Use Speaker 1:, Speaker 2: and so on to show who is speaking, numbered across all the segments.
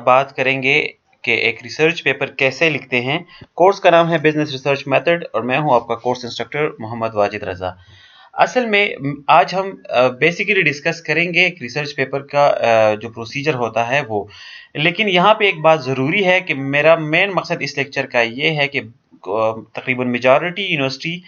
Speaker 1: बात करेंगे कि एक रिसर्च पेपर कैसे लिखते हैं। कोर्स का नाम है बिजनेस रिसर्च मेथड और मैं हूं आपका कोर्स इंस्ट्रक्टर मोहम्मद वाजिद रजा। असल में आज हम बेसिकली डिस्कस करेंगे एक रिसर्च पेपर का जो प्रोसीजर होता है वो। लेकिन यहाँ पे एक बात ज़रूरी है कि मेरा मेन मकसद इस लेक्चर का ये है कि तकरीबन मेजॉरिटी यूनिवर्सिटी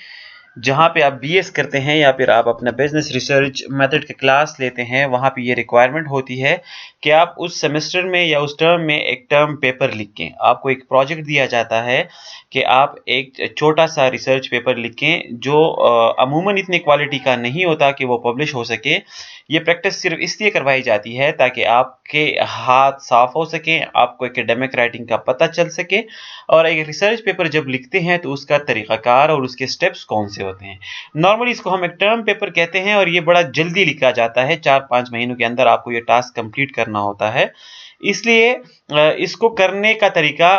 Speaker 1: जहाँ पे आप बीएस करते हैं या फिर आप अपना बिजनेस रिसर्च मेथड के क्लास लेते हैं, वहाँ पे ये रिक्वायरमेंट होती है कि आप उस सेमेस्टर में या उस टर्म में एक टर्म पेपर लिखें। आपको एक प्रोजेक्ट दिया जाता है कि आप एक छोटा सा रिसर्च पेपर लिखें जो अमूमन इतनी क्वालिटी का नहीं होता कि वो पब्लिश हो सके। ये प्रैक्टिस सिर्फ इसलिए करवाई जाती है ताकि आपके हाथ साफ हो सकें, आपको एकेडमिक राइटिंग का पता चल सके और एक रिसर्च पेपर जब लिखते हैं तो उसका तरीक़ाकार और उसके स्टेप्स कौन से होते हैं। नॉर्मली इसको हम एक टर्म पेपर कहते हैं और ये बड़ा जल्दी लिखा जाता है, 4-5 महीनों के अंदर आपको ये टास्क कंप्लीट करना होता है। इसलिए इसको करने का तरीका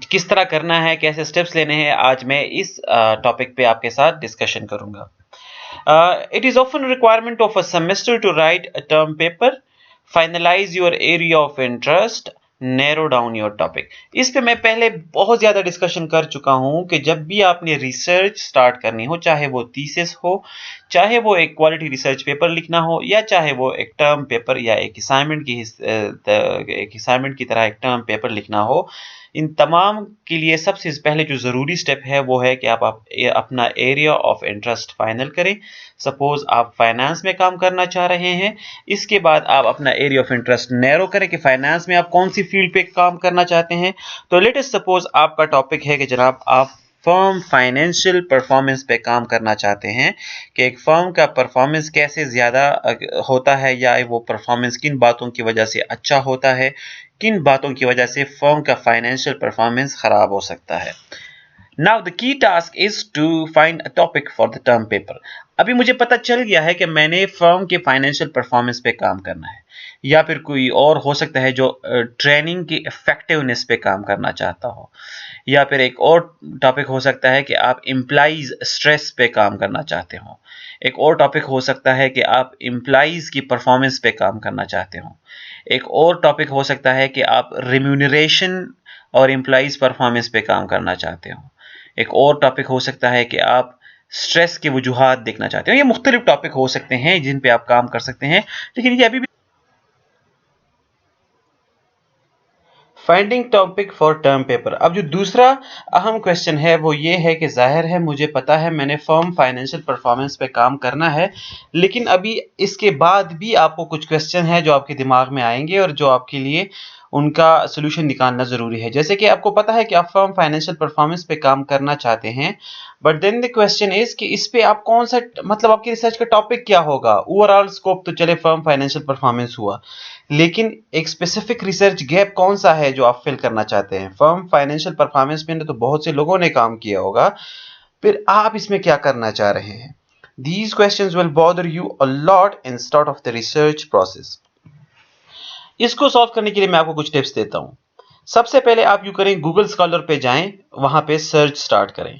Speaker 1: किस तरह करना है, कैसे स्टेप्स लेने हैं, आज मैं इस टॉपिक पे आपके साथ डिस्कशन करूंगा। It is often a requirement of a semester to write a term paper, finalize your area of interest, narrow down your topic. इस पे मैं पहले बहुत ज़्यादा डिस्कशन कर चुका हूँ कि जब भी आपने रिसर्च स्टार्ट करनी हो, चाहे वो थीसिस हो, चाहे वो एक क्वालिटी रिसर्च पेपर लिखना हो या चाहे वो एक टर्म पेपर या एक असाइनमेंट की तरह एक टर्म पेपर लिखना हो, इन तमाम के लिए सबसे पहले जो ज़रूरी स्टेप है वो है कि आप अपना एरिया ऑफ इंटरेस्ट फाइनल करें। सपोज आप फाइनेंस में काम करना चाह रहे हैं, इसके बाद आप अपना एरिया ऑफ इंटरेस्ट नैरो करें कि फाइनेंस में आप कौन सी फील्ड पे काम करना चाहते हैं। तो लेट अस सपोज आपका टॉपिक है कि जनाब आप फर्म फाइनेंशियल परफॉर्मेंस पे काम करना चाहते हैं कि एक फर्म का परफॉर्मेंस कैसे ज़्यादा होता है या वो परफॉर्मेंस किन बातों की वजह से अच्छा होता है, किन बातों की वजह से फर्म का फाइनेंशियल परफॉर्मेंस खराब हो सकता है। Now the key task is to find a topic for the term paper. अभी मुझे पता चल गया है कि मैंने फर्म के फाइनेंशियल परफॉर्मेंस पे काम करना है या फिर कोई और हो सकता है जो ट्रेनिंग की इफेक्टिवनेस पे काम करना चाहता हो, या फिर एक और टॉपिक हो सकता है कि आप एम्प्लॉइज स्ट्रेस पे काम करना चाहते हो। एक और टॉपिक हो सकता है कि आप एम्प्लॉइज की परफॉर्मेंस पे काम करना चाहते हो। एक और टॉपिक हो सकता है कि आप रिम्यूनरेशन और एम्प्लॉइज परफॉर्मेंस पे काम करना चाहते हो। एक और टॉपिक हो सकता है कि आप स्ट्रेस के वजूहात देखना चाहते हो। ये मुख्तलिफ टॉपिक हो सकते हैं जिन पे आप काम कर सकते हैं, लेकिन ये अभी भी finding topic for term paper. अब जो दूसरा अहम क्वेश्चन है वो ये है कि जाहिर है मुझे पता है मैंने फर्म फाइनेंशियल परफॉर्मेंस पे काम करना है, लेकिन अभी इसके बाद भी आपको कुछ क्वेश्चन है जो आपके दिमाग में आएंगे और जो आपके लिए उनका सोल्यूशन निकालना ज़रूरी है। जैसे कि आपको पता है कि आप फर्म फाइनेंशियल परफॉर्मेंस पे काम करना चाहते हैं, but then the question is कि इस पे आप कौन सा, मतलब आपकी रिसर्च का टॉपिक क्या होगा। ओवरऑल स्कोप तो चले फर्म फाइनेंशियल परफॉर्मेंस हुआ, लेकिन एक स्पेसिफिक रिसर्च गैप कौन सा है जो आप फिल करना चाहते हैं। फर्म फाइनेंशियल परफॉर्मेंस में तो बहुत से लोगों ने काम किया होगा, फिर आप इसमें क्या करना चाह रहे हैं। These questions will bother you a lot in start of the research process. इसको सॉल्व करने के लिए मैं आपको कुछ टिप्स देता हूं। सबसे पहले आप यूं करें, गूगल स्कॉलर पे जाएं, वहां पे सर्च स्टार्ट करें।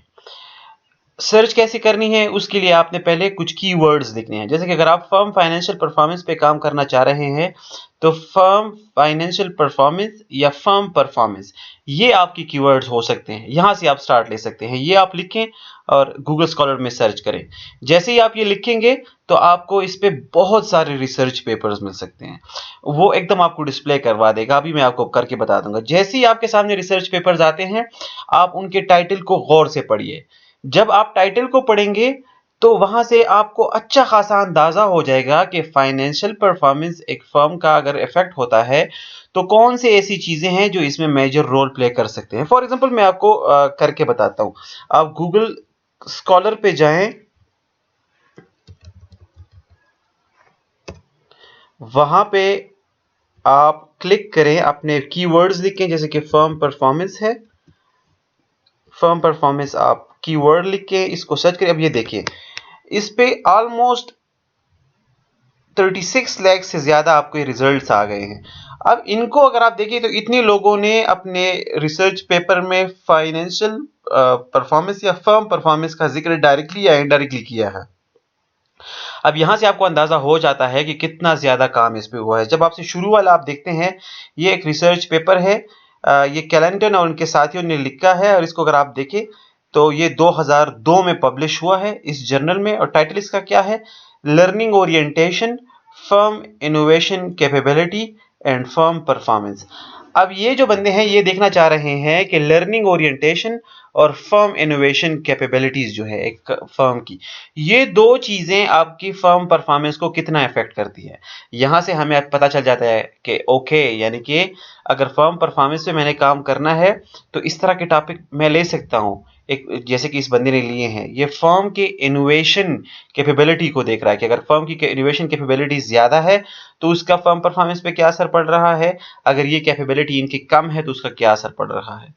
Speaker 1: सर्च कैसे करनी है उसके लिए आपने पहले कुछ कीवर्ड्स लिखने हैं। जैसे कि अगर आप फर्म फाइनेंशियल परफॉर्मेंस पे काम करना चाह रहे हैं तो फर्म फाइनेंशियल परफॉर्मेंस या फर्म परफॉर्मेंस, ये आपकी कीवर्ड्स हो सकते हैं। यहां से आप स्टार्ट ले सकते हैं। ये आप लिखें और गूगल स्कॉलर में सर्च करें। जैसे ही आप ये लिखेंगे तो आपको इस पे बहुत सारे रिसर्च पेपर्स मिल सकते हैं, वो एकदम आपको डिस्प्ले करवा देगा। अभी मैं आपको करके बता दूंगा। जैसे ही आपके सामने रिसर्च पेपर्स आते हैं, आप उनके टाइटल को गौर से पढ़िए। जब आप टाइटल को पढ़ेंगे तो वहां से आपको अच्छा खासा अंदाजा हो जाएगा कि फाइनेंशियल परफॉर्मेंस एक फर्म का अगर इफेक्ट होता है तो कौन सी ऐसी चीजें हैं जो इसमें मेजर रोल प्ले कर सकते हैं। फॉर एग्जांपल मैं आपको करके बताता हूं। आप गूगल स्कॉलर पे जाएं, वहां पे आप क्लिक करें, अपने कीवर्ड्स लिखें। जैसे कि फर्म परफॉर्मेंस है, फर्म परफॉर्मेंस आप कीवर्ड लिख के इसको सर्च करें। अब ये देखिए, इस पे ऑलमोस्ट 36 लाख से ज्यादा आपको रिजल्ट्स आ गए हैं। अब इनको अगर आप देखिए तो इतने लोगों ने अपने रिसर्च पेपर में फाइनेंशियल परफॉर्मेंस या फर्म परफॉर्मेंस का जिक्र डायरेक्टली या इनडायरेक्टली किया है। अब यहाँ से आपको अंदाजा हो जाता है कि कितना ज्यादा काम इस पे हुआ है। जब आपसे शुरू वाला आप देखते हैं, ये एक रिसर्च पेपर है, ये कैलेंटन और उनके साथियों ने लिखा है, और इसको अगर आप देखें तो ये 2002 में पब्लिश हुआ है इस जर्नल में, और टाइटल इसका क्या है, learning orientation, firm innovation capability and firm performance. अब ये जो बंदे हैं ये देखना चाह रहे हैं कि लर्निंग ओरिएंटेशन और फर्म इनोवेशन कैपेबिलिटीज जो है एक फर्म की, ये दो चीजें आपकी फर्म परफॉर्मेंस को कितना इफेक्ट करती है। यहां से हमें पता चल जाता है कि ओके, यानी कि अगर फर्म परफॉर्मेंस पे मैंने काम करना है तो इस तरह के टॉपिक मैं ले सकता हूं। एक जैसे कि इस बंदे ने लिए हैं, ये फर्म के इनोवेशन कैपेबिलिटी को देख रहा है कि अगर फर्म की इनोवेशन कैपेबिलिटी ज्यादा है तो उसका फर्म परफॉर्मेंस पे क्या असर पड़ रहा है, अगर ये कैपेबिलिटी इनकी कम है तो उसका क्या असर पड़ रहा है।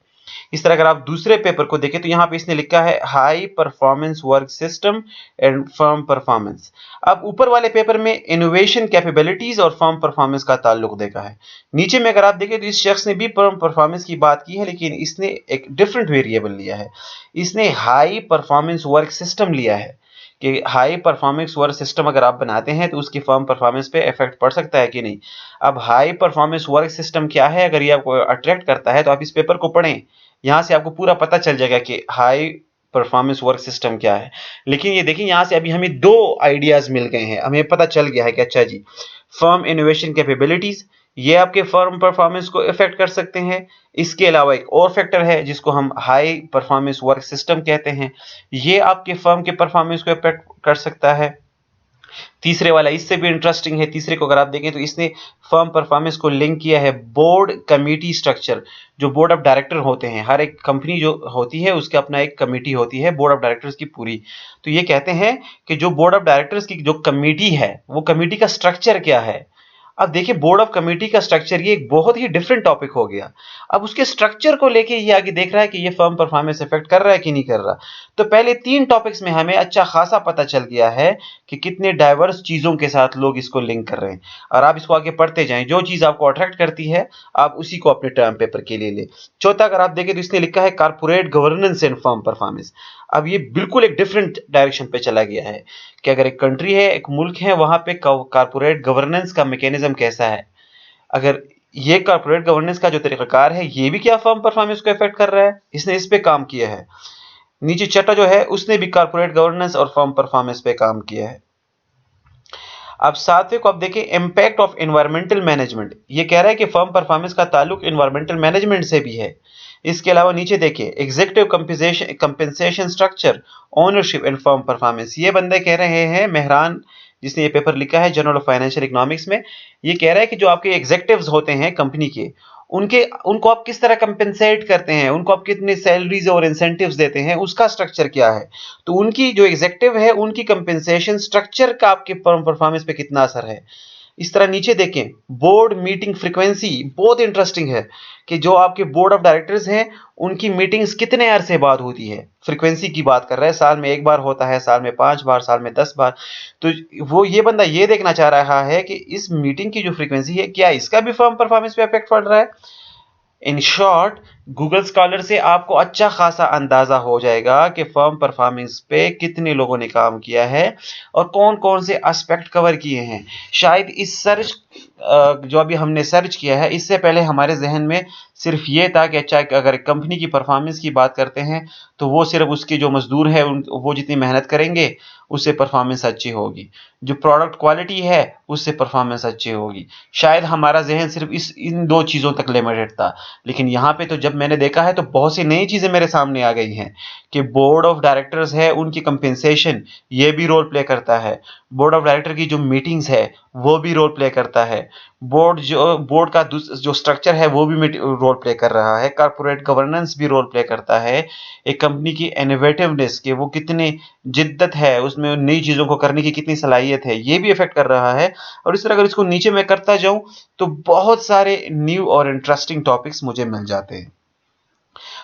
Speaker 1: इस तरह अगर आप दूसरे पेपर को देखें तो यहाँ पे इसने लिखा है high performance work system and firm performance. अब ऊपर वाले पेपर में इनोवेशन कैपेबिलिटीज और फर्म परफॉर्मेंस का ताल्लुक देखा है। नीचे में अगर आप देखें तो इस शख्स ने भी फर्म परफॉर्मेंस की बात की है, लेकिन इसने एक डिफरेंट वेरिएबल लिया है। इसने हाई परफॉर्मेंस वर्क सिस्टम लिया है कि हाई परफॉर्मेंस वर्क सिस्टम अगर आप बनाते हैं तो उसकी फर्म परफॉर्मेंस पे इफेक्ट पड़ सकता है कि नहीं। अब हाई परफॉर्मेंस वर्क सिस्टम क्या है, अगर ये आपको अट्रैक्ट करता है तो आप इस पेपर को पढ़ें, यहां से आपको पूरा पता चल जाएगा कि हाई परफॉर्मेंस वर्क सिस्टम क्या है। लेकिन ये देखिए यहां से अभी हमें दो आइडियाज मिल गए हैं, हमें पता चल गया है कि अच्छा जी, फर्म इनोवेशन कैपेबिलिटीज ये आपके फर्म परफॉर्मेंस को इफेक्ट कर सकते हैं। इसके अलावा एक और फैक्टर है जिसको हम हाई परफॉर्मेंस वर्क सिस्टम कहते हैं, ये आपके फर्म के परफॉर्मेंस को इफेक्ट कर सकता है। तीसरे वाला इससे भी इंटरेस्टिंग है, तीसरे को अगर आप देखें तो इसने फर्म परफॉर्मेंस को लिंक किया है बोर्ड कमेटी स्ट्रक्चर। जो बोर्ड ऑफ डायरेक्टर होते हैं, हर एक कंपनी जो होती है उसके अपना एक कमेटी होती है बोर्ड ऑफ डायरेक्टर्स की पूरी, तो ये कहते हैं कि जो बोर्ड ऑफ डायरेक्टर्स की जो कमेटी है वो कमेटी का स्ट्रक्चर क्या है। अब देखिए बोर्ड ऑफ कमेटी का स्ट्रक्चर ये एक बहुत ही डिफरेंट टॉपिक हो गया। अब उसके स्ट्रक्चर को लेके ये आगे देख रहा है कि ये फर्म परफॉर्मेंस इफेक्ट कर रहा है कि नहीं कर रहा। तो पहले तीन टॉपिक्स में हमें अच्छा खासा पता चल गया है कि कितने डाइवर्स चीजों के साथ लोग इसको लिंक कर रहे हैं, और आप इसको आगे पढ़ते जाएं, जो चीज आपको अट्रैक्ट करती है आप उसी को अपने टर्म पेपर के लिए ले। चौथा अगर आप देखें तो इसने लिखा है corporate governance and firm performance. अब ये बिल्कुल एक डिफरेंट डायरेक्शन पे चला गया है कि अगर एक कंट्री है, एक मुल्क है, वहां पे कारपोरेट गवर्नेंस का मैकेनिज्म कैसा है। अगर ये कारपोरेट गवर्नेंस का जो तरीकाकार है ये भी क्या फर्म परफॉर्मेंस को इफेक्ट कर रहा है, इसने इस पे काम किया है। नीचे छठा जो है उसने भी कारपोरेट गवर्नेंस और फर्म परफॉर्मेंस पे काम किया है। अब सातवें को आप देखें इंपैक्ट ऑफ एनवायरमेंटल मैनेजमेंट, ये कह रहा है कि फर्म परफॉर्मेंस का ताल्लुक एनवायरमेंटल मैनेजमेंट से भी है। इसके अलावा नीचे देखिए executive compensation structure, ownership and firm performance. ये बंदे कह रहे हैं, मेहरान जिसने ये पेपर लिखा है जर्नल ऑफ फाइनेंशियल इकोनॉमिक्स में, ये कह रहा है कि जो आपके एग्जीक्यूटिव्स होते हैं कंपनी के, उनके उनको आप किस तरह कंपेंसेट करते हैं, उनको आप कितने सैलरीज और इंसेंटिव्स देते हैं, उसका स्ट्रक्चर क्या है। तो उनकी जो एग्जीक्यूटिव है उनकी कंपेंसेशन स्ट्रक्चर का आपके फर्म परफॉर्मेंस पे कितना असर है। इस तरह नीचे देखें बोर्ड मीटिंग फ्रीक्वेंसी, बहुत इंटरेस्टिंग है कि जो आपके बोर्ड ऑफ डायरेक्टर्स हैं उनकी मीटिंग्स कितने अरसे बाद होती है। फ्रीक्वेंसी की बात कर रहा है, साल में एक बार होता है, साल में 5 बार, साल में 10 बार। तो वो ये बंदा ये देखना चाह रहा है कि इस मीटिंग की जो फ्रीक्वेंसी है क्या इसका भी फर्म परफॉर्मेंस पे इफेक्ट पड़ रहा है। इन शॉर्ट गूगल स्कॉलर से आपको अच्छा खासा अंदाजा हो जाएगा कि फर्म परफॉर्मेंस पे कितने लोगों ने काम किया है और कौन कौन से एस्पेक्ट कवर किए हैं। शायद इस सर्च जो अभी हमने सर्च किया है इससे पहले हमारे जहन में सिर्फ ये था कि अच्छा अगर कंपनी की परफॉर्मेंस की बात करते हैं तो वो सिर्फ उसके जो मजदूर है वो जितनी मेहनत करेंगे उससे परफॉर्मेंस अच्छी होगी, जो प्रोडक्ट क्वालिटी है उससे परफॉर्मेंस अच्छी होगी। शायद हमारा जहन सिर्फ इन दो चीज़ों तक लिमिटेड था, लेकिन यहाँ पे तो जब मैंने देखा है तो बहुत सी नई चीज़ें मेरे सामने आ गई हैं कि बोर्ड ऑफ डायरेक्टर्स है उनकी कंपेंसेशन ये भी रोल प्ले करता है, बोर्ड ऑफ डायरेक्टर की जो मीटिंग्स है वो भी रोल प्ले करता है, बोर्ड का जो स्ट्रक्चर है वो भी रोल प्ले कर रहा है, कारपोरेट गवर्नेंस भी रोल प्ले करता है, एक कंपनी की इनोवेटिवनेस के वो कितनी जिद्दत है, उसमें नई चीज़ों को करने की कितनी सलाहियत है, ये भी इफेक्ट कर रहा है। और इस तरह अगर इसको नीचे मैं करता जाऊं तो बहुत सारे न्यू और इंटरेस्टिंग टॉपिक्स मुझे मिल जाते हैं।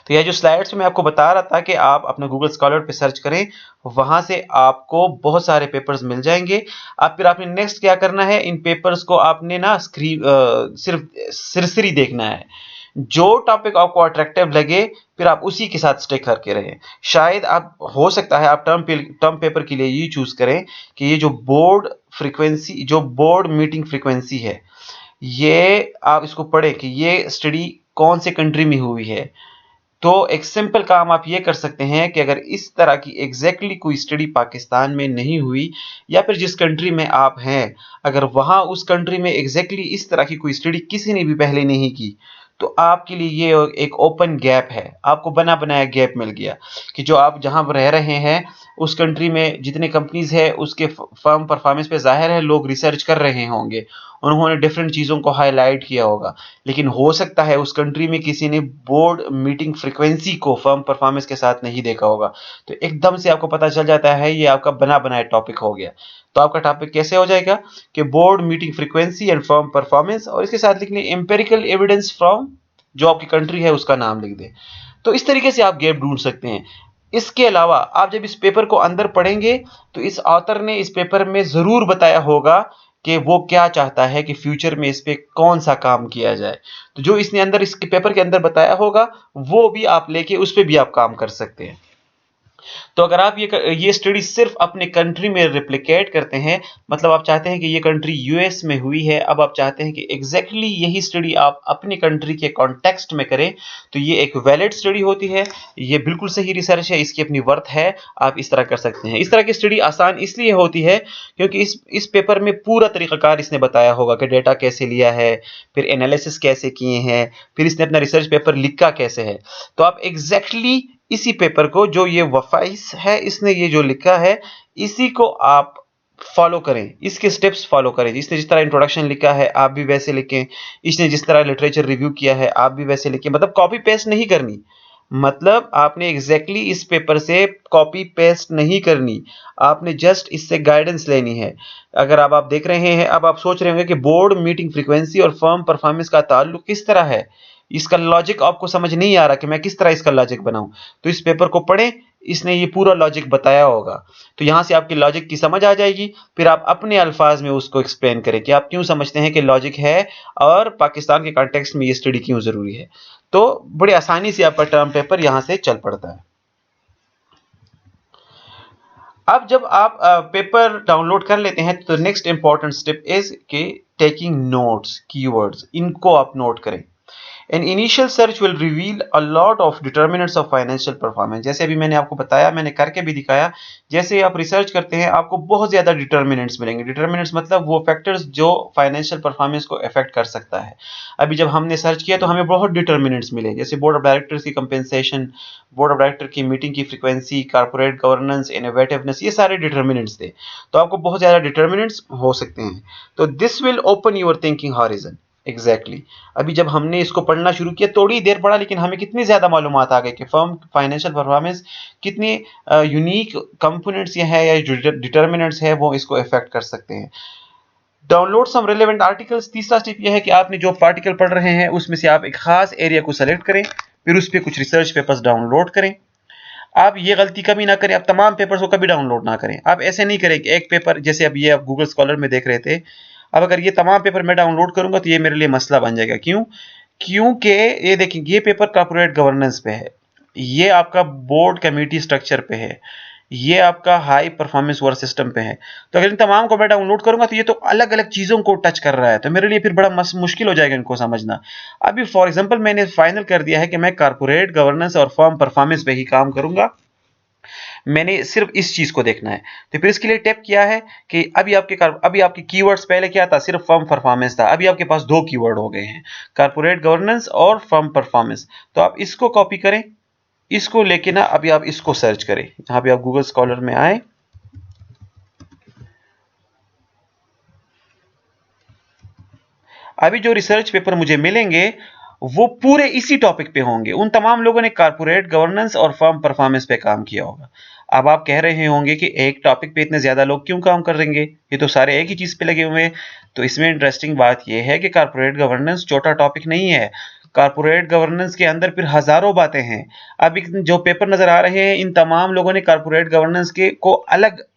Speaker 1: तो यह जो स्लाइड्स में मैं आपको बता रहा था कि आप अपने गूगल स्कॉलर पे सर्च करें, वहां से आपको बहुत सारे पेपर्स मिल जाएंगे। अब फिर आपने नेक्स्ट क्या करना है, इन पेपर्स को आपने ना स्क्रीन सिर्फ सिरसिरी देखना है, जो टॉपिक आपको अट्रैक्टिव लगे फिर आप उसी के साथ स्टिक करके रहें। शायद आप हो सकता है आप टर्म पेपर के लिए ये चूज करें कि ये जो बोर्ड मीटिंग फ्रीक्वेंसी है, ये आप इसको पढ़ें कि ये स्टडी कौन से कंट्री में हुई है। तो एक सिंपल काम आप ये कर सकते हैं कि अगर इस तरह की एग्जैक्टली कोई स्टडी पाकिस्तान में नहीं हुई या फिर जिस कंट्री में आप हैं, अगर वहां उस कंट्री में एग्जैक्टली इस तरह की कोई स्टडी किसी ने भी पहले नहीं की, तो आपके लिए ये एक ओपन गैप है, आपको बना बनाया गैप मिल गया कि जो आप जहां रह रहे हैं उस कंट्री में जितने कंपनीज है उसके फर्म परफॉर्मेंस पे जाहिर है लोग रिसर्च कर रहे होंगे, उन्होंने डिफरेंट चीज़ों को हाईलाइट किया होगा। लेकिन हो सकता है उस कंट्री में किसी ने बोर्ड मीटिंग फ्रीक्वेंसी को फर्म परफॉर्मेंस के साथ नहीं देखा होगा, तो एकदम से आपको पता चल जाता है ये आपका बना बनाया टॉपिक हो गया। तो आपका टॉपिक कैसे हो जाएगा कि board meeting frequency and firm performance, और इसके साथ लिखने एम्पेरिकल एविडेंस फ्रॉम जो आपकी कंट्री है उसका नाम लिख दें। तो इस तरीके से आप गैप ढूंढ सकते हैं। इसके अलावा आप जब इस पेपर को अंदर पढ़ेंगे तो इस ऑथर ने इस पेपर में जरूर बताया होगा कि वो क्या चाहता है कि फ्यूचर में इस पे कौन सा काम किया जाए। तो जो इसने अंदर इसके पेपर के अंदर बताया होगा वो भी आप लेके उस पे भी आप काम कर सकते हैं। तो अगर आप ये स्टडी सिर्फ अपने कंट्री में रिप्लिकेट करते हैं, मतलब आप चाहते हैं कि ये कंट्री यूएस में हुई है, अब आप चाहते हैं कि एग्जैक्टली यही स्टडी आप अपनी कंट्री के कॉन्टेक्स्ट में करें, तो ये एक वैलिड स्टडी होती है, ये बिल्कुल सही रिसर्च है, इसकी अपनी वर्थ है, आप इस तरह कर सकते हैं। इस तरह की स्टडी आसान इसलिए होती है क्योंकि इस पेपर में पूरा तरीकाकार इसने बताया होगा कि डेटा कैसे लिया है, फिर एनालिसिस कैसे किए हैं, फिर इसने अपना रिसर्च पेपर लिखा कैसे है। तो आप एग्जैक्टली इसी पेपर को जो ये वफाइस है इसने ये जो लिखा है इसी को आप फॉलो करें, इसके स्टेप्स फॉलो करें। इसने जिस तरह इंट्रोडक्शन लिखा है आप भी वैसे लिखें, इसने जिस तरह लिटरेचर रिव्यू किया है आप भी वैसे लिखें। मतलब कॉपी पेस्ट नहीं करनी, मतलब आपने एग्जैक्टली इस पेपर से कॉपी पेस्ट नहीं करनी, आपने जस्ट इससे गाइडेंस लेनी है। अगर अब आप देख रहे हैं, अब आप सोच रहे होंगे कि बोर्ड मीटिंग फ्रीक्वेंसी और फर्म परफॉर्मेंस का ताल्लुक किस तरह है, इसका लॉजिक आपको समझ नहीं आ रहा कि मैं किस तरह इसका लॉजिक बनाऊं, तो इस पेपर को पढ़ें, इसने ये पूरा लॉजिक बताया होगा। तो यहां से आपकी लॉजिक की समझ आ जाएगी, फिर आप अपने अल्फाज में उसको एक्सप्लेन करें कि आप क्यों समझते हैं कि लॉजिक है और पाकिस्तान के कॉन्टेक्स्ट में ये स्टडी क्यों जरूरी है। तो बड़ी आसानी से आपका टर्म पेपर यहां से चल पड़ता है। अब जब आप पेपर डाउनलोड कर लेते हैं तो नेक्स्ट इंपॉर्टेंट स्टेप इज कि टेकिंग नोट्स, कीवर्ड्स इनको आप नोट करें। An initial search will reveal a lot of determinants of financial performance। जैसे अभी मैंने आपको बताया, मैंने करके भी दिखाया, जैसे आप रिसर्च करते हैं आपको बहुत ज्यादा डिटर्मिनेंट्स मिलेंगे। डिटर्मिनेंट्स मतलब वो फैक्टर्स जो फाइनेंशियल परफॉर्मेंस को अफेक्ट कर सकता है। अभी जब हमने सर्च किया तो हमें बहुत डिटर्मिनेंट्स मिले, जैसे बोर्ड ऑफ डायरेक्टर्स की कंपेंसेशन, बोर्ड ऑफ डायरेक्टर की मीटिंग की फ्रीक्वेंसी, कारपोरेट गवर्नेंस, इनोवेटिवनेस, ये सारे डिटर्मिनेंट्स थे। तो आपको बहुत ज्यादा डिटर्मिनेंट्स हो सकते हैं। तो this will open your thinking horizon. Exactly अभी जब हमने इसको पढ़ना शुरू किया थोड़ी देर पढ़ा, लेकिन हमें कितनी ज्यादा मालूमात आ गई कि फर्म फाइनेंशियल परफॉर्मेंस कितनी यूनिक कंपोनेंट्स ये है या जो डिटर्मिनेंट्स है वो इसको इफेक्ट कर सकते हैं। डाउनलोड सम रिलेवेंट आर्टिकल्स, तीसरा स्टेप यह है कि आपने जो आर्टिकल पढ़ रहे हैं उसमें से आप एक खास एरिया को सेलेक्ट करें, फिर उस पर कुछ रिसर्च पेपर्स डाउनलोड करें। आप ये गलती कभी ना करें, आप तमाम पेपर्स को कभी डाउनलोड ना करें। आप ऐसे नहीं करें कि एक पेपर, जैसे अब ये आप गूगल स्कॉलर में देख रहे थे, अब अगर ये तमाम पेपर मैं डाउनलोड करूंगा तो ये मेरे लिए मसला बन जाएगा। क्यों? क्योंकि ये देखिए ये पेपर कॉर्पोरेट गवर्नेंस पे है, ये आपका बोर्ड कमेटी स्ट्रक्चर पे है, ये आपका हाई परफॉर्मेंस वर्क सिस्टम पे है। तो अगर इन तमाम को मैं डाउनलोड करूंगा तो ये तो अलग अलग चीजों को टच कर रहा है, तो मेरे लिए फिर बड़ा मुश्किल हो जाएगा इनको समझना। अभी फॉर एग्जांपल मैंने फाइनल कर दिया है कि मैं कॉर्पोरेट गवर्नेंस और फर्म परफॉर्मेंस पे ही काम करूंगा, मैंने सिर्फ इस चीज को देखना है। तो फिर इसके लिए टैप किया है कि अभी आपके कीवर्ड्स पहले क्या था, सिर्फ फर्म परफॉर्मेंस था, अभी आपके पास दो कीवर्ड हो गए हैं, कॉर्पोरेट गवर्नेंस और फर्म परफॉर्मेंस। तो आप इसको कॉपी करें, इसको लेके ना अभी आप इसको सर्च करें, यहां पे आप गूगल स्कॉलर में आए, अभी जो रिसर्च पेपर मुझे मिलेंगे वो पूरे इसी टॉपिक पे होंगे। उन तमाम लोगों ने कॉर्पोरेट गवर्नेंस और फर्म परफॉर्मेंस पे काम किया होगा। अब आप कह रहे होंगे कि एक टॉपिक पे इतने ज्यादा लोग क्यों काम करेंगे, ये तो सारे एक ही चीज पे लगे हुए हैं। तो इसमें इंटरेस्टिंग बात यह है कि कॉर्पोरेट गवर्नेंस छोटा टॉपिक नहीं है, कॉर्पोरेट गवर्नेंस के अंदर फिर हजारों बातें हैं। अब जो पेपर नजर आ रहे हैं इन तमाम लोगों ने कॉर्पोरेट गवर्नेंस के को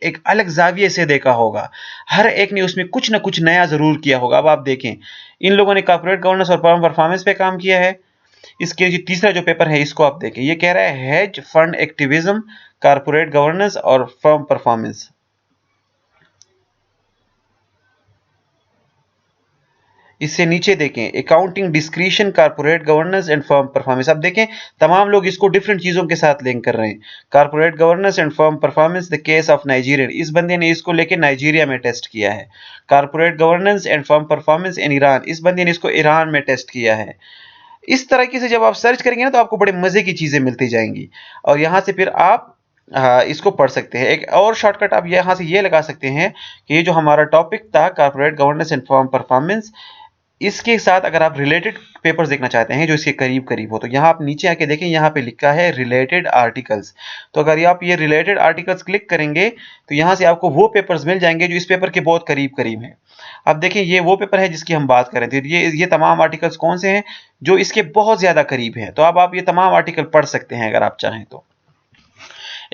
Speaker 1: एक अलग जाविये से देखा होगा, हर एक ने उसमें कुछ ना कुछ नया जरूर किया होगा। अब आप देखें इन लोगों ने कॉर्पोरेट गवर्नेंस और परफॉर्मेंस पे काम किया है, इसके जो तीसरा जो पेपर है इसको आप देखें, ये कह रहा है hedge fund activism, corporate governance और फर्म परफॉर्मेंस। इससे नीचे देखें accounting discretion, corporate governance and firm performance. अब देखें तमाम लोग इसको डिफरेंट चीजों के साथ लिंक कर रहे हैं। Corporate governance and firm performance the case of Nigerian, इस बंदे ने इसको लेके नाइजीरिया में टेस्ट किया है। Corporate governance and firm performance in Iran, इस बंदे ने इसको ईरान में टेस्ट किया है। इस तरीके से जब आप सर्च करेंगे ना तो आपको बड़े मजे की चीजें मिलती जाएंगी और यहां से फिर आप इसको पढ़ सकते हैं। एक और शॉर्टकट आप यहां से ये लगा सकते हैं कि ये जो हमारा टॉपिक था corporate governance and firm performance, इसके साथ अगर आप रिलेटेड पेपर्स देखना चाहते हैं जो इसके करीब करीब हो तो यहाँ आप नीचे आके देखें, यहाँ पे लिखा है रिलेटेड आर्टिकल्स। तो अगर आप ये रिलेटेड आर्टिकल्स क्लिक करेंगे तो यहाँ से आपको वो पेपर्स मिल जाएंगे जो इस पेपर के बहुत करीब करीब हैं। अब देखें ये वो पेपर है जिसकी हम बात कर रहे थे। ये तमाम आर्टिकल्स कौन से हैं जो इसके बहुत ज्यादा करीब हैं। तो अब आप ये तमाम आर्टिकल पढ़ सकते हैं अगर आप चाहें तो।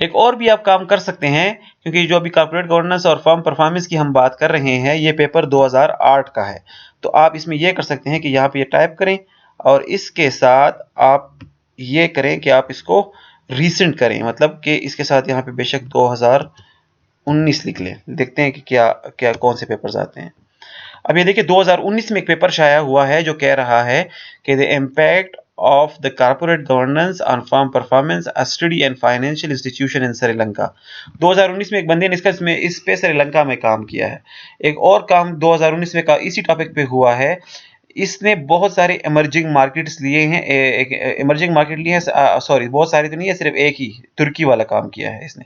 Speaker 1: एक और भी आप काम कर सकते हैं, क्योंकि जो अभी कॉर्पोरेट गवर्नेंस और फर्म परफॉर्मेंस की हम बात कर रहे हैं ये पेपर 2008 का है। तो आप इसमें ये कर सकते हैं कि यहाँ पे ये टाइप करें और इसके साथ आप ये करें कि आप इसको रीसेंट करें, मतलब कि इसके साथ यहाँ पे बेशक 2019 लिख लें। देखते हैं कि क्या क्या कौन से पेपर्स आते हैं। अब ये देखिए 2019 में एक पेपर शाया हुआ है जो कह रहा है कि the impact of the corporate governance on firm performance, a study and financial institution in Sri Lanka. 2019 में एक बंदे ने इस पे श्रीलंका में काम किया है। एक और काम 2019 में इसी टॉपिक पे हुआ है। इसने बहुत सारे इमर्जिंग मार्केट्स लिए हैं, इमर्जिंग मार्केट लिए हैं, सॉरी बहुत सारे तो नहीं है, सिर्फ एक ही तुर्की वाला काम किया है इसने।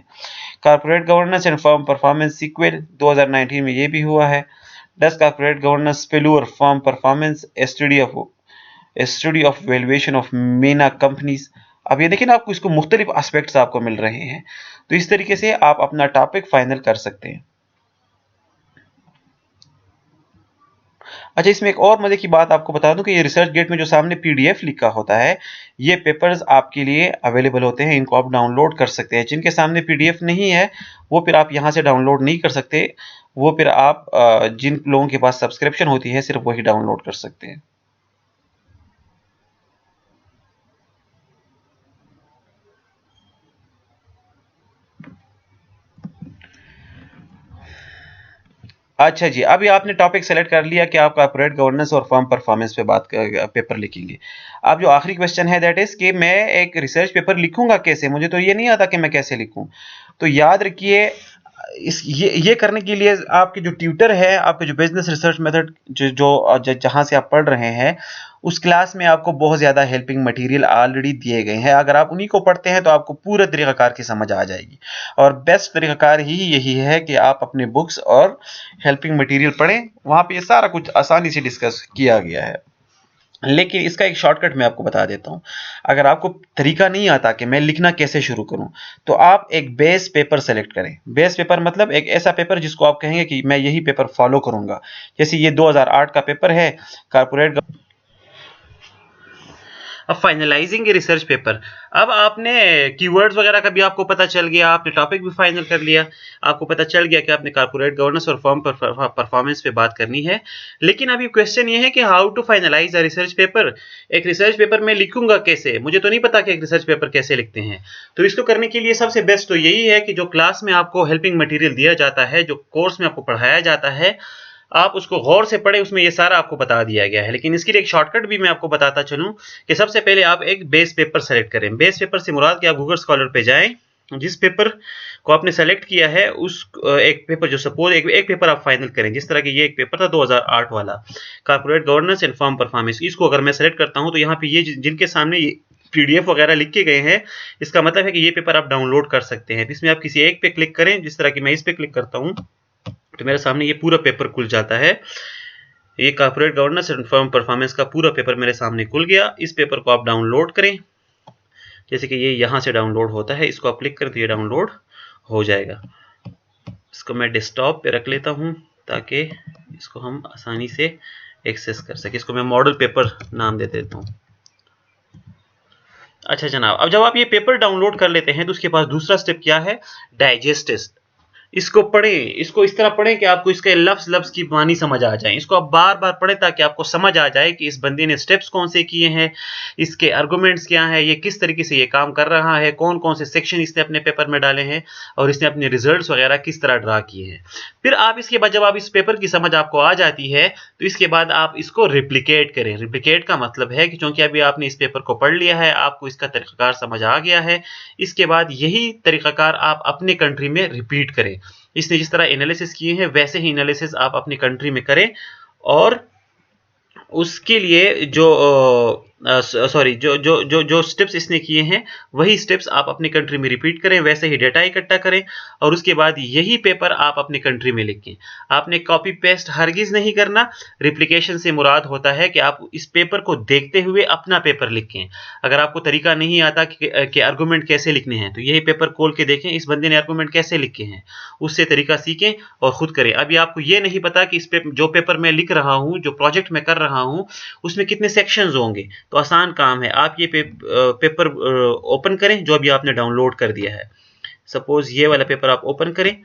Speaker 1: Corporate governance and firm performance sequel 2019 में ये भी हुआ है। Does corporate governance failure firm performance study of valuation of MENA companies. अब ये देखिए ना आपको इसको मुख्तलिफ एस्पेक्ट्स आपको मिल रहे हैं। तो इस तरीके से आप अपना टॉपिक फाइनल कर सकते हैं। अच्छा, इसमें एक और मजे की बात आपको बता दूं कि ये रिसर्च गेट में जो सामने पीडीएफ लिखा होता है ये पेपर्स आपके लिए अवेलेबल होते हैं, इनको आप डाउनलोड कर सकते हैं। जिनके सामने पीडीएफ नहीं है वो फिर आप यहां से डाउनलोड नहीं कर सकते, वो फिर आप जिन लोगों के पास सब्सक्रिप्शन होती है सिर्फ वही डाउनलोड कर सकते हैं। अच्छा जी, अभी आपने टॉपिक सेलेक्ट कर लिया कि आप कॉर्पोरेट गवर्नेंस और फर्म परफॉर्मेंस पे पेपर लिखेंगे। अब जो आखिरी क्वेश्चन है दैट इज कि मैं एक रिसर्च पेपर लिखूंगा कैसे, मुझे तो ये नहीं आता कि मैं कैसे लिखूं। तो याद रखिए ये करने के लिए आपके जो ट्यूटर है, आपके जो बिजनेस रिसर्च मेथड जहां से आप पढ़ रहे हैं उस क्लास में आपको बहुत ज्यादा हेल्पिंग मटेरियल ऑलरेडी दिए गए हैं। अगर आप उन्हीं को पढ़ते हैं तो आपको पूरा तरीकाकार की समझ आ जाएगी। और बेस्ट तरीकाकार ही यही है कि आप अपने बुक्स और हेल्पिंग मटेरियल पढ़ें, वहां पे ये सारा कुछ आसानी से डिस्कस किया गया है। लेकिन इसका एक शॉर्टकट मैं आपको बता देता हूं। अगर आपको तरीका नहीं आता कि मैं लिखना कैसे शुरू करूं तो आप एक बेस पेपर सेलेक्ट करें। बेस पेपर मतलब एक ऐसा पेपर जिसको आप कहेंगे कि मैं यही पेपर फॉलो करूंगा। जैसे ये 2008 का पेपर है कारपोरेट। अब फाइनलाइजिंग ये रिसर्च पेपर, अब आपने कीवर्ड्स वगैरह का भी आपको पता चल गया, आपने टॉपिक भी फाइनल कर लिया, आपको पता चल गया कि आपने कॉर्पोरेट गवर्नेंस और फर्म परफॉर्मेंस पे बात करनी है। लेकिन अभी क्वेश्चन ये है कि how to finalise a research paper. एक रिसर्च पेपर में लिखूंगा कैसे, मुझे तो नहीं पता कि एक रिसर्च पेपर कैसे लिखते हैं। तो इसको करने के लिए सबसे बेस्ट तो यही है कि जो क्लास में आपको हेल्पिंग मटेरियल दिया जाता है, जो कोर्स में आपको पढ़ाया जाता है, आप उसको गौर से पढ़े, उसमें ये सारा आपको बता दिया गया है। लेकिन इसके लिए एक शॉर्टकट भी मैं आपको बताता चलूं कि सबसे पहले आप एक बेस पेपर सेलेक्ट करें। बेस पेपर से मुराद कि आप गूगल स्कॉलर पे जाएं, जिस पेपर को आपने सेलेक्ट किया है उस एक पेपर जो सपोज एक पेपर आप फाइनल करें। जिस तरह की ये एक पेपर था 2008 वाला corporate governance and firm performance, इसको अगर मैं सेलेक्ट करता हूं तो यहाँ पे ये जिनके सामने ये पीडीएफ वगैरह लिख के गए हैं, इसका मतलब है कि ये पेपर आप डाउनलोड कर सकते हैं। इसमें आप किसी एक पे क्लिक करें, जिस तरह की मैं इस पे क्लिक करता हूं तो मेरे सामने ये पूरा पेपर खुल जाता है। ये corporate governance and firm performance का पूरा पेपर मेरे सामने खुल गया। इस पेपर को आप डाउनलोड करें, जैसे कि ये यहाँ से डाउनलोड होता है, इसको आप क्लिक करें तो ये डाउनलोड हो जाएगा। इसको मैं डेस्कटॉप पे रख लेता हूँ ताकि इसको हम आसानी से एक्सेस कर सके। इसको मैं मॉडल पेपर नाम दे देता हूँ। अच्छा जनाब, अब जब आप ये पेपर डाउनलोड कर लेते हैं तो उसके पास दूसरा स्टेप क्या है, डाइजेस्ट टेस्ट। इसको पढ़ें, इसको इस तरह पढ़ें कि आपको इसके लफ्ज़ लफ्ज़ की मानी समझ आ जाए। इसको आप बार-बार पढ़ें ताकि आपको समझ आ जाए कि इस बंदे ने स्टेप्स कौन से किए हैं, इसके आर्गुमेंट्स क्या हैं, ये किस तरीके से ये काम कर रहा है, कौन-कौन से सेक्शन इसने अपने पेपर में डाले हैं और इसने अपने रिजल्ट्स वगैरह किस तरह ड्रा किए हैं। फिर आप इसके बाद जब आप इस पेपर की समझ आपको आ जाती है, तो इसके बाद आप इसको रिप्लिकेट करें। रिप्लिकेट का मतलब है कि चूँकि अभी आपने इस पेपर को पढ़ लिया है, आपको इसका तरीक़ाकार समझ आ गया है, इसके बाद यही तरीक़ाकार आप अपने कंट्री में रिपीट करें। इसने जिस तरह एनालिसिस किए हैं वैसे ही एनालिसिस आप अपनी कंट्री में करें और उसके लिए जो स्टेप्स इसने किए हैं वही स्टेप्स आप अपनी कंट्री में रिपीट करें, वैसे ही डेटा इकट्ठा करें और उसके बाद यही पेपर आप अपनी कंट्री में लिखें। आपने कॉपी पेस्ट हरगिज़ नहीं करना। रिप्लिकेशन से मुराद होता है कि आप इस पेपर को देखते हुए अपना पेपर लिखें। अगर आपको तरीका नहीं आता कि आर्गुमेंट कैसे लिखने हैं, तो यही पेपर खोल के देखें इस बंदे ने आर्गुमेंट कैसे लिखे हैं, उससे तरीका सीखें और खुद करें। अभी आपको ये नहीं पता कि जो पेपर मैं लिख रहा हूँ, जो प्रोजेक्ट मैं कर रहा हूँ, उसमें कितने सेक्शंस होंगे, तो आसान काम है। आप ये पेपर ओपन करें जो अभी आपने डाउनलोड कर दिया है। सपोज ये वाला पेपर आप ओपन करें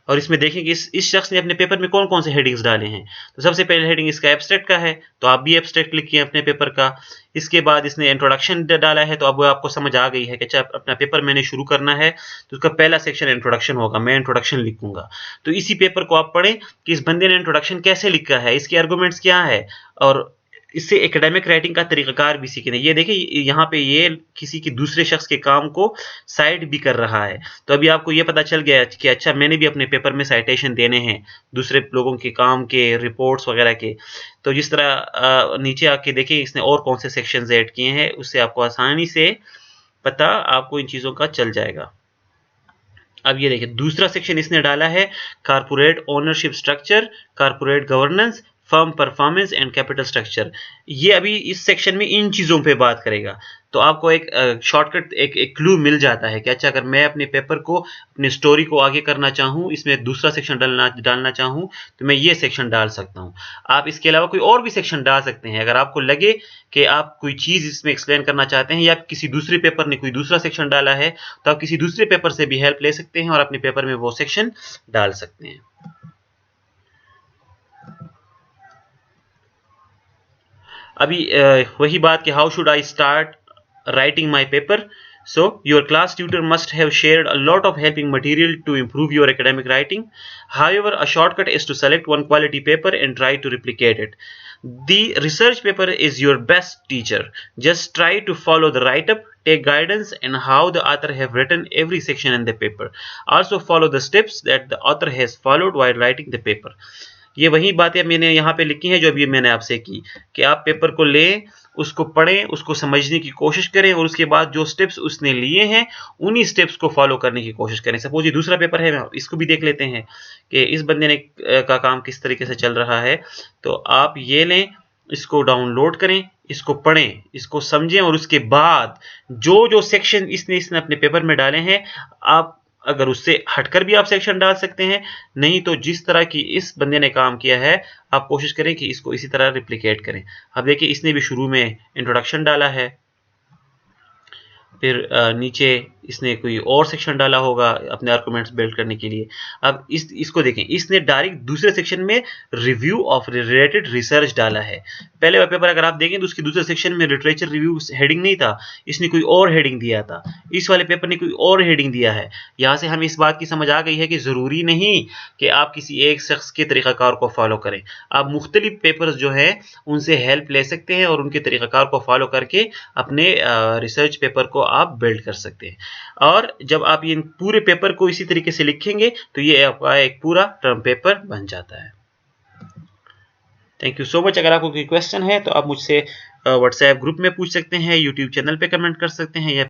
Speaker 1: और इसमें देखें कि इस शख्स ने अपने पेपर में कौन-कौन से हेडिंग्स डाले हैं। तो सबसे पहले हेडिंग इसका एब्स्ट्रैक्ट का है, तो आप भी एब्स्ट्रैक्ट लिखिए अपने पेपर का। इसके बाद इसने इंट्रोडक्शन डाला है, तो अब वो आपको समझ आ गई है कि अच्छा अपना पेपर मैंने शुरू करना है, तो उसका पहला सेक्शन इंट्रोडक्शन होगा, मैं इंट्रोडक्शन लिखूंगा। तो इसी पेपर को आप पढ़ें कि इस बंदे ने इंट्रोडक्शन कैसे लिखा है, इसके आर्गुमेंट्स क्या है और इससे एकेडमिक राइटिंग का तरीक़ाकार भी सीखें। ये देखिए यहाँ पे ये किसी के दूसरे शख्स के काम को साइट भी कर रहा है। तो अभी आपको ये पता चल गया कि अच्छा मैंने भी अपने पेपर में साइटेशन देने हैं दूसरे लोगों के काम के, रिपोर्ट्स वगैरह के। तो जिस तरह नीचे आके देखें इसने और कौन से सेक्शंस ऐड किए हैं, उससे आपको आसानी से पता आपको इन चीज़ों का चल जाएगा। अब ये देखिए दूसरा सेक्शन इसने डाला है corporate ownership structure, corporate governance, firm performance and capital structure. ये अभी इस सेक्शन में इन चीज़ों पे बात करेगा। तो आपको एक शॉर्टकट एक क्लू मिल जाता है कि अच्छा अगर मैं अपने पेपर को, अपनी स्टोरी को आगे करना चाहूँ, इसमें दूसरा सेक्शन डालना चाहूँ, तो मैं ये सेक्शन डाल सकता हूँ। आप इसके अलावा कोई और भी सेक्शन डाल सकते हैं। अगर आपको लगे कि आप कोई चीज़ इसमें एक्सप्लेन करना चाहते हैं या किसी दूसरे पेपर ने कोई दूसरा सेक्शन डाला है, तो आप किसी दूसरे पेपर से भी हेल्प ले सकते हैं और अपने पेपर में वो सेक्शन डाल सकते हैं। अभी वही बात कि how should I start writing my paper. So your class tutor must have shared a lot of helping material to improve your academic writing. However, a shortcut is to select one quality paper and try to replicate it. The research paper is your best teacher. Just try to follow the write-up, take guidance and how the author have written every section in the paper. Also follow the steps that the author has followed while writing the paper. ये वही बातें मैंने यहाँ पे लिखी हैं जो अभी मैंने आपसे की कि आप पेपर को लें, उसको पढ़ें, उसको समझने की कोशिश करें और उसके बाद जो स्टेप्स उसने लिए हैं उन्हीं स्टेप्स को फॉलो करने की कोशिश करें। सपोज ये दूसरा पेपर है, इसको भी देख लेते हैं कि इस बंदे ने का काम किस तरीके से चल रहा है। तो आप ये लें, इसको डाउनलोड करें, इसको पढ़ें, इसको समझें और उसके बाद जो सेक्शन इसने अपने पेपर में डाले हैं, आप अगर उससे हटकर भी आप सेक्शन डाल सकते हैं, नहीं तो जिस तरह की इस बंदे ने काम किया है आप कोशिश करें कि इसको इसी तरह रिप्लिकेट करें। अब देखिए इसने भी शुरू में इंट्रोडक्शन डाला है, फिर नीचे इसने कोई और सेक्शन डाला होगा अपने आर्गुमेंट्स बिल्ड करने के लिए। अब इसको देखें, इसने डायरेक्ट दूसरे सेक्शन में रिव्यू ऑफ रिलेटेड रिसर्च डाला है। पहले वाला पेपर अगर आप देखें तो उसके दूसरे सेक्शन में लिटरेचर रिव्यू हेडिंग नहीं था, इसने कोई और हेडिंग दिया था। इस वाले पेपर ने कोई और हेडिंग दिया है। यहाँ से हमें इस बात की समझ आ गई है कि ज़रूरी नहीं कि आप किसी एक शख्स के तरीक़ाकार को फॉलो करें। आप मुख्तलिफ पेपर्स जो है उनसे हेल्प ले सकते हैं और उनके तरीक़ाकार को फॉलो करके अपने रिसर्च पेपर को आप बिल्ड कर सकते हैं। और जब आप ये पूरे पेपर को इसी तरीके से लिखेंगे तो ये आपका एक पूरा टर्म पेपर बन जाता है। Thank you so much. अगर आपको कोई क्वेश्चन है तो आप मुझसे व्हाट्सएप ग्रुप में पूछ सकते हैं, यूट्यूब चैनल पे कमेंट कर सकते हैं या